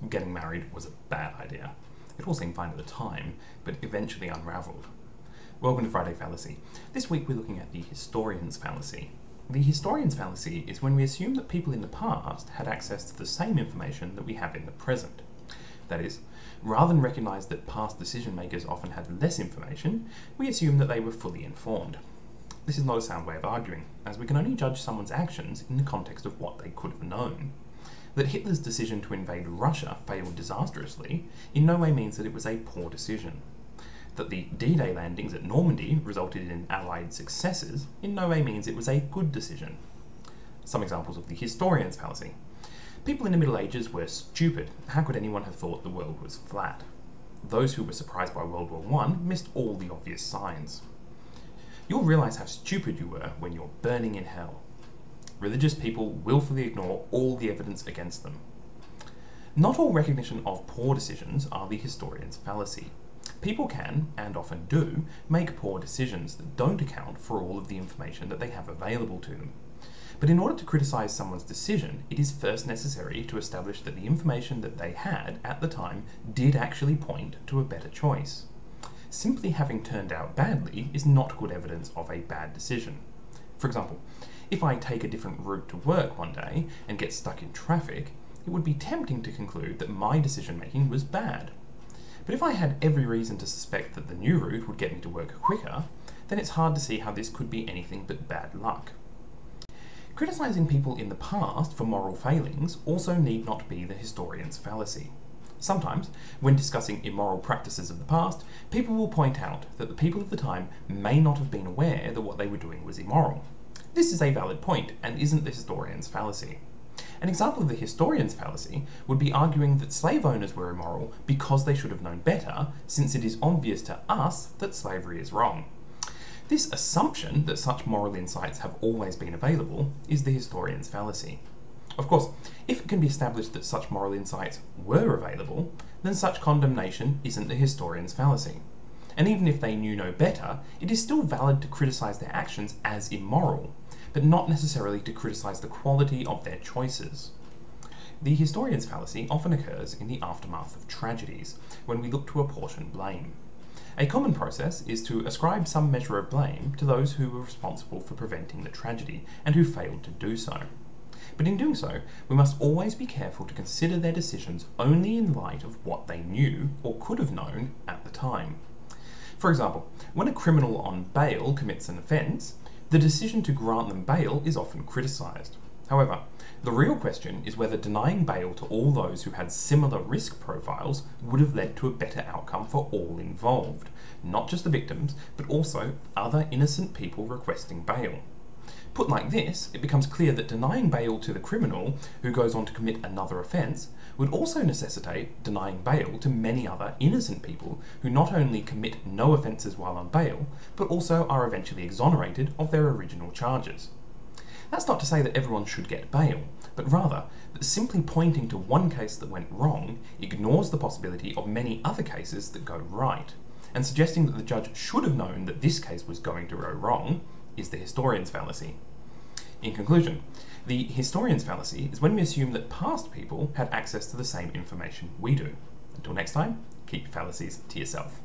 getting married was a bad idea. It all seemed fine at the time, but eventually unravelled. Welcome to Friday Fallacy. This week we're looking at the historian's fallacy. The historian's fallacy is when we assume that people in the past had access to the same information that we have in the present. That is, rather than recognise that past decision makers often had less information, we assume that they were fully informed. This is not a sound way of arguing, as we can only judge someone's actions in the context of what they could have known. That Hitler's decision to invade Russia failed disastrously in no way means that it was a poor decision. That the D-Day landings at Normandy resulted in Allied successes in no way means it was a good decision. Some examples of the historian's fallacy. People in the Middle Ages were stupid. How could anyone have thought the world was flat? Those who were surprised by World War I missed all the obvious signs. You'll realise how stupid you were when you're burning in hell. Religious people willfully ignore all the evidence against them. Not all recognition of poor decisions are the historian's fallacy. People can, and often do, make poor decisions that don't account for all of the information that they have available to them. But in order to criticise someone's decision, it is first necessary to establish that the information that they had at the time did actually point to a better choice. Simply having turned out badly is not good evidence of a bad decision. For example, if I take a different route to work one day and get stuck in traffic, it would be tempting to conclude that my decision-making was bad. But if I had every reason to suspect that the new route would get me to work quicker, then it's hard to see how this could be anything but bad luck. Criticising people in the past for moral failings also need not be the historian's fallacy. Sometimes, when discussing immoral practices of the past, people will point out that the people of the time may not have been aware that what they were doing was immoral. This is a valid point and isn't the historian's fallacy. An example of the historian's fallacy would be arguing that slave owners were immoral because they should have known better, since it is obvious to us that slavery is wrong. This assumption that such moral insights have always been available is the historian's fallacy. Of course, if it can be established that such moral insights were available, then such condemnation isn't the historian's fallacy. And even if they knew no better, it is still valid to criticise their actions as immoral, but not necessarily to criticise the quality of their choices. The historian's fallacy often occurs in the aftermath of tragedies, when we look to apportion blame. A common process is to ascribe some measure of blame to those who were responsible for preventing the tragedy and who failed to do so. But in doing so, we must always be careful to consider their decisions only in light of what they knew or could have known at the time. For example, when a criminal on bail commits an offence, the decision to grant them bail is often criticised. However, the real question is whether denying bail to all those who had similar risk profiles would have led to a better outcome for all involved, not just the victims, but also other innocent people requesting bail. Put like this, it becomes clear that denying bail to the criminal who goes on to commit another offence would also necessitate denying bail to many other innocent people who not only commit no offences while on bail, but also are eventually exonerated of their original charges. That's not to say that everyone should get bail, but rather that simply pointing to one case that went wrong ignores the possibility of many other cases that go right, and suggesting that the judge should have known that this case was going to go wrong is the historian's fallacy. In conclusion, the historian's fallacy is when we assume that past people had access to the same information we do. Until next time, keep fallacies to yourself.